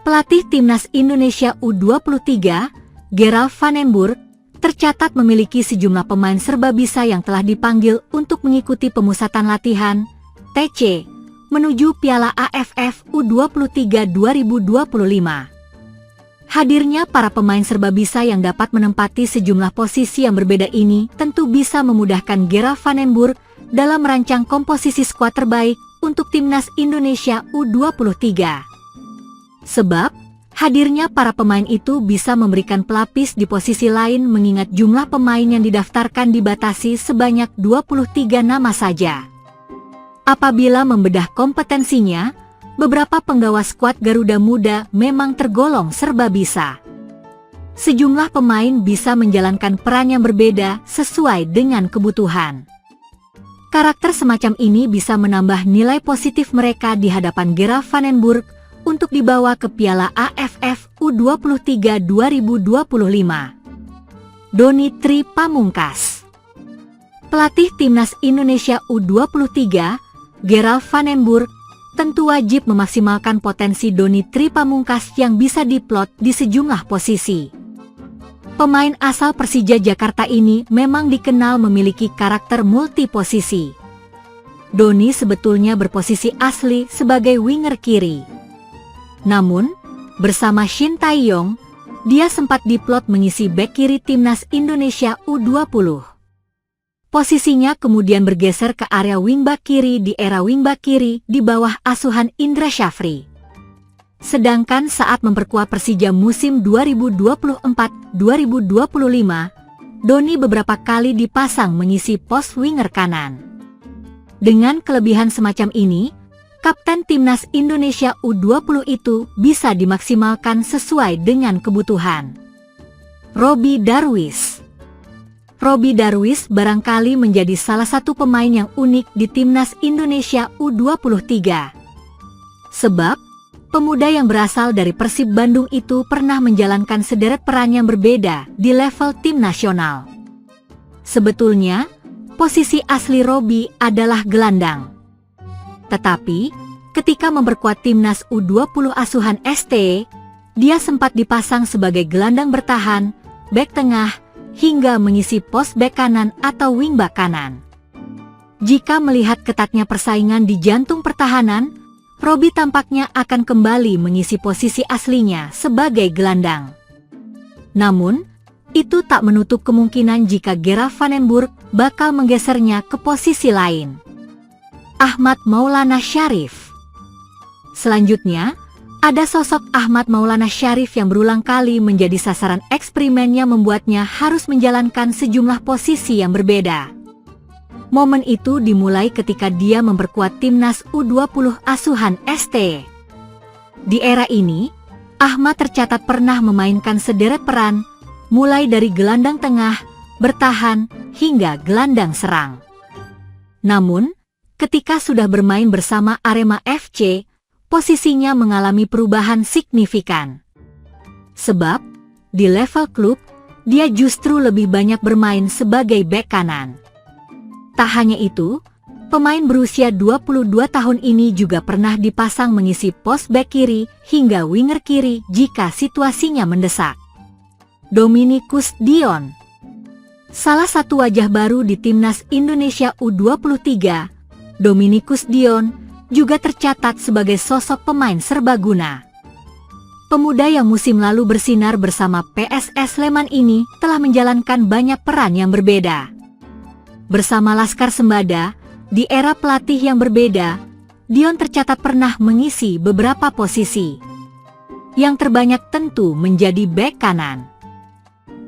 Pelatih Timnas Indonesia U23, Gerald van den Burg, tercatat memiliki sejumlah pemain serbabisa yang telah dipanggil untuk mengikuti pemusatan latihan (TC) menuju Piala AFF U23 2025. Hadirnya para pemain serbabisa yang dapat menempati sejumlah posisi yang berbeda ini tentu bisa memudahkan Gerald van den Burg dalam merancang komposisi skuad terbaik untuk Timnas Indonesia U23. Sebab, hadirnya para pemain itu bisa memberikan pelapis di posisi lain mengingat jumlah pemain yang didaftarkan dibatasi sebanyak 23 nama saja. Apabila membedah kompetensinya, beberapa penggawa skuad Garuda Muda memang tergolong serbabisa. Sejumlah pemain bisa menjalankan peran yang berbeda sesuai dengan kebutuhan. Karakter semacam ini bisa menambah nilai positif mereka di hadapan Gerald van den Burg untuk dibawa ke Piala AFF U23 2025. Doni Tri Pamungkas. Pelatih Timnas Indonesia U23, Gerald van den Burg, tentu wajib memaksimalkan potensi Doni Tri Pamungkas yang bisa diplot di sejumlah posisi. Pemain asal Persija Jakarta ini memang dikenal memiliki karakter multiposisi. Doni sebetulnya berposisi asli sebagai winger kiri. Namun, bersama Shin Tae-yong, dia sempat diplot mengisi bek kiri Timnas Indonesia U20. Posisinya kemudian bergeser ke area wingback kiri di era wingback kiri di bawah asuhan Indra Syafri. Sedangkan saat memperkuat Persija musim 2024-2025, Doni beberapa kali dipasang mengisi pos winger kanan. Dengan kelebihan semacam ini, Kapten Timnas Indonesia U20 itu bisa dimaksimalkan sesuai dengan kebutuhan. Robby Darwish. Robby Darwish barangkali menjadi salah satu pemain yang unik di Timnas Indonesia U23. Sebab, pemuda yang berasal dari Persib Bandung itu pernah menjalankan sederet peran yang berbeda di level tim nasional. Sebetulnya, posisi asli Robby adalah gelandang. Tetapi, ketika memperkuat Timnas U20 asuhan ST, dia sempat dipasang sebagai gelandang bertahan, bek tengah, hingga mengisi pos bek kanan atau wingback kanan. Jika melihat ketatnya persaingan di jantung pertahanan, Robby tampaknya akan kembali mengisi posisi aslinya sebagai gelandang. Namun, itu tak menutup kemungkinan jika Gerald van den Burg bakal menggesernya ke posisi lain. Ahmad Maulana Syarif. Selanjutnya, ada sosok Ahmad Maulana Syarif yang berulang kali menjadi sasaran eksperimennya membuatnya harus menjalankan sejumlah posisi yang berbeda. Momen itu dimulai ketika dia memperkuat Timnas U20 asuhan ST. Di era ini, Ahmad tercatat pernah memainkan sederet peran, mulai dari gelandang tengah, bertahan, hingga gelandang serang. Namun, ketika sudah bermain bersama Arema FC, posisinya mengalami perubahan signifikan. Sebab, di level klub, dia justru lebih banyak bermain sebagai bek kanan. Tak hanya itu, pemain berusia 22 tahun ini juga pernah dipasang mengisi pos bek kiri hingga winger kiri jika situasinya mendesak. Dominikus Dion. Salah satu wajah baru di Timnas Indonesia U23, Dominikus Dion juga tercatat sebagai sosok pemain serbaguna. Pemuda yang musim lalu bersinar bersama PSS Sleman ini telah menjalankan banyak peran yang berbeda. Bersama Laskar Sembada, di era pelatih yang berbeda, Dion tercatat pernah mengisi beberapa posisi. Yang terbanyak tentu menjadi bek kanan.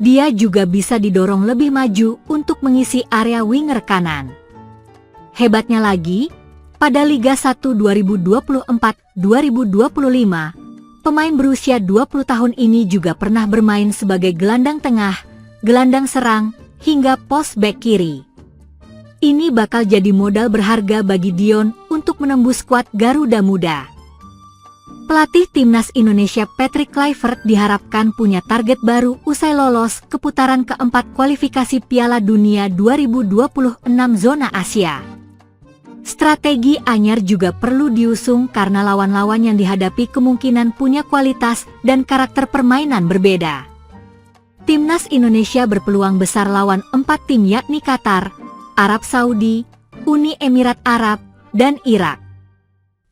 Dia juga bisa didorong lebih maju untuk mengisi area winger kanan. Hebatnya lagi, pada Liga 1 2024-2025, pemain berusia 20 tahun ini juga pernah bermain sebagai gelandang tengah, gelandang serang, hingga pos bek kiri. Ini bakal jadi modal berharga bagi Dion untuk menembus skuad Garuda Muda. Pelatih Timnas Indonesia Patrick Kluivert diharapkan punya target baru usai lolos ke putaran keempat kualifikasi Piala Dunia 2026 zona Asia. Strategi anyar juga perlu diusung karena lawan-lawan yang dihadapi kemungkinan punya kualitas dan karakter permainan berbeda. Timnas Indonesia berpeluang besar lawan 4 tim yakni Qatar, Arab Saudi, Uni Emirat Arab, dan Irak.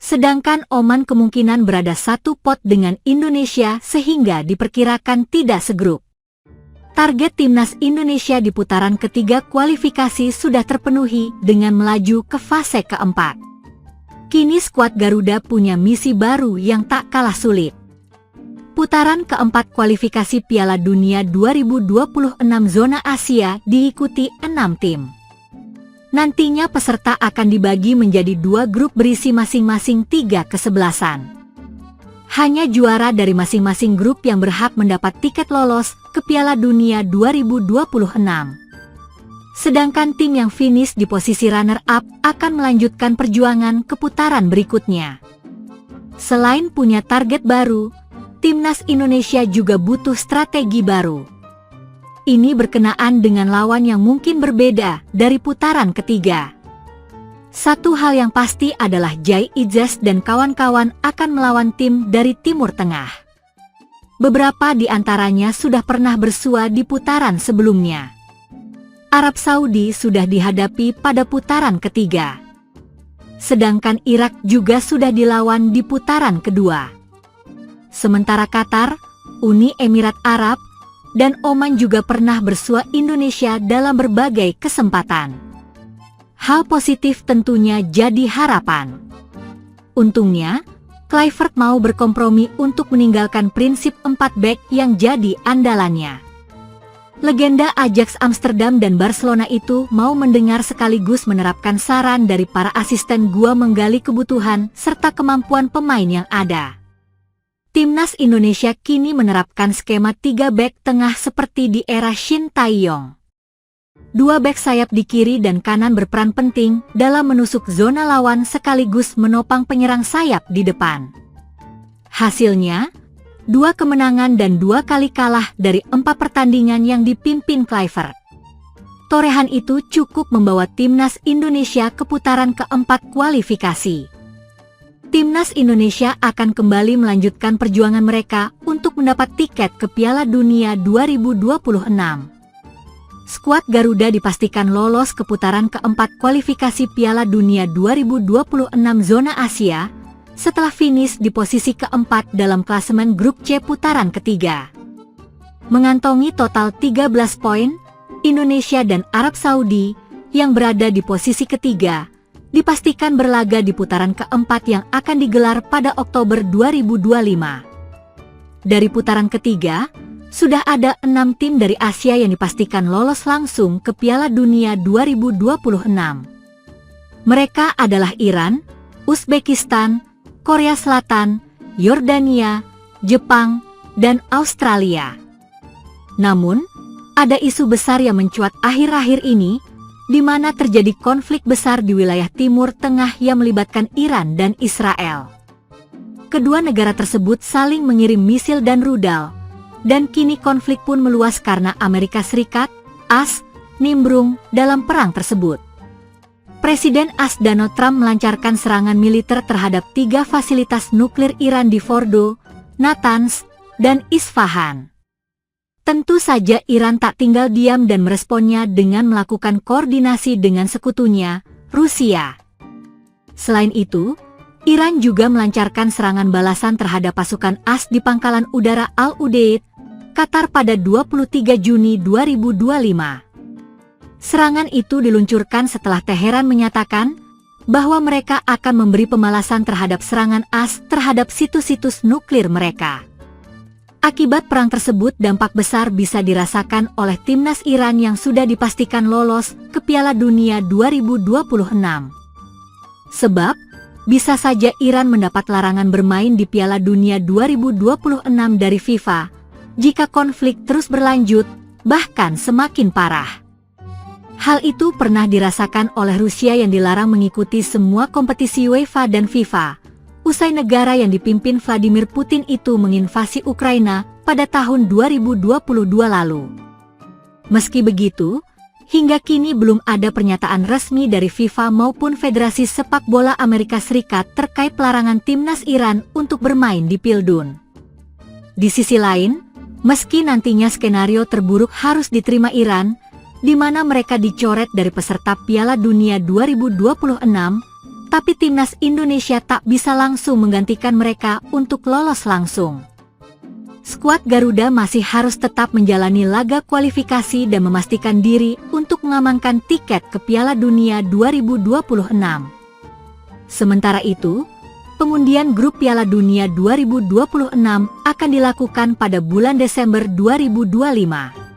Sedangkan Oman kemungkinan berada satu pot dengan Indonesia sehingga diperkirakan tidak segrup. Target Timnas Indonesia di putaran ketiga kualifikasi sudah terpenuhi dengan melaju ke fase keempat. Kini skuad Garuda punya misi baru yang tak kalah sulit. Putaran keempat kualifikasi Piala Dunia 2026 zona Asia diikuti 6 tim. Nantinya peserta akan dibagi menjadi 2 grup berisi masing-masing 3 kesebelasan. Hanya juara dari masing-masing grup yang berhak mendapat tiket lolos ke Piala Dunia 2026. Sedangkan tim yang finish di posisi runner-up akan melanjutkan perjuangan ke putaran berikutnya. Selain punya target baru, Timnas Indonesia juga butuh strategi baru. Ini berkenaan dengan lawan yang mungkin berbeda dari putaran ketiga. Satu hal yang pasti adalah Jai Idzes dan kawan-kawan akan melawan tim dari Timur Tengah. Beberapa di antaranya sudah pernah bersua di putaran sebelumnya. Arab Saudi sudah dihadapi pada putaran ketiga. Sedangkan Irak juga sudah dilawan di putaran kedua. Sementara Qatar, Uni Emirat Arab, dan Oman juga pernah bersua Indonesia dalam berbagai kesempatan. Hal positif tentunya jadi harapan. Untungnya, Kluivert mau berkompromi untuk meninggalkan prinsip 4 bek yang jadi andalannya. Legenda Ajax Amsterdam dan Barcelona itu mau mendengar sekaligus menerapkan saran dari para asisten gua menggali kebutuhan serta kemampuan pemain yang ada. Timnas Indonesia kini menerapkan skema 3 bek tengah seperti di era Shin Tae-yong. 2 bek sayap di kiri dan kanan berperan penting dalam menusuk zona lawan sekaligus menopang penyerang sayap di depan. Hasilnya, 2 kemenangan dan 2 kali kalah dari 4 pertandingan yang dipimpin Kluivert. Torehan itu cukup membawa Timnas Indonesia ke putaran keempat kualifikasi. Timnas Indonesia akan kembali melanjutkan perjuangan mereka untuk mendapat tiket ke Piala Dunia 2026. Skuad Garuda dipastikan lolos ke putaran keempat kualifikasi Piala Dunia 2026 zona Asia setelah finish di posisi keempat dalam klasemen grup C putaran ketiga. Mengantongi total 13 poin, Indonesia dan Arab Saudi yang berada di posisi ketiga dipastikan berlaga di putaran keempat yang akan digelar pada Oktober 2025. Dari putaran ketiga, sudah ada 6 tim dari Asia yang dipastikan lolos langsung ke Piala Dunia 2026. Mereka adalah Iran, Uzbekistan, Korea Selatan, Yordania, Jepang, dan Australia. Namun, ada isu besar yang mencuat akhir-akhir ini, di mana terjadi konflik besar di wilayah Timur Tengah yang melibatkan Iran dan Israel. Kedua negara tersebut saling mengirim misil dan rudal, dan kini konflik pun meluas karena Amerika Serikat, AS, nimbrung dalam perang tersebut. Presiden AS Donald Trump melancarkan serangan militer terhadap 3 fasilitas nuklir Iran di Fordo, Natanz, dan Isfahan. Tentu saja Iran tak tinggal diam dan meresponnya dengan melakukan koordinasi dengan sekutunya, Rusia. Selain itu, Iran juga melancarkan serangan balasan terhadap pasukan AS di Pangkalan Udara Al-Udeid, Qatar pada 23 Juni 2025. Serangan itu diluncurkan setelah Teheran menyatakan bahwa mereka akan memberi pembalasan terhadap serangan AS terhadap situs-situs nuklir mereka. Akibat perang tersebut, dampak besar bisa dirasakan oleh timnas Iran yang sudah dipastikan lolos ke Piala Dunia 2026. Sebab, bisa saja Iran mendapat larangan bermain di Piala Dunia 2026 dari FIFA jika konflik terus berlanjut, bahkan semakin parah. Hal itu pernah dirasakan oleh Rusia yang dilarang mengikuti semua kompetisi UEFA dan FIFA, usai negara yang dipimpin Vladimir Putin itu menginvasi Ukraina pada tahun 2022 lalu. Meski begitu, hingga kini belum ada pernyataan resmi dari FIFA maupun Federasi Sepak Bola Amerika Serikat terkait pelarangan timnas Iran untuk bermain di Pildun. Di sisi lain, meski nantinya skenario terburuk harus diterima Iran, di mana mereka dicoret dari peserta Piala Dunia 2026, tapi timnas Indonesia tak bisa langsung menggantikan mereka untuk lolos langsung. Skuad Garuda masih harus tetap menjalani laga kualifikasi dan memastikan diri untuk mengamankan tiket ke Piala Dunia 2026. Sementara itu, pengundian grup Piala Dunia 2026 akan dilakukan pada bulan Desember 2025.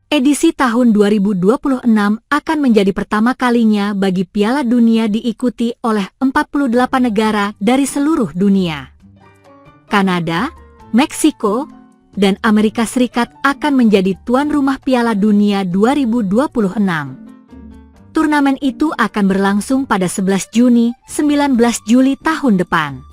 Edisi tahun 2026 akan menjadi pertama kalinya bagi Piala Dunia diikuti oleh 48 negara dari seluruh dunia. Kanada, Meksiko, dan Amerika Serikat akan menjadi tuan rumah Piala Dunia 2026. Turnamen itu akan berlangsung pada 11 Juni, 19 Juli tahun depan.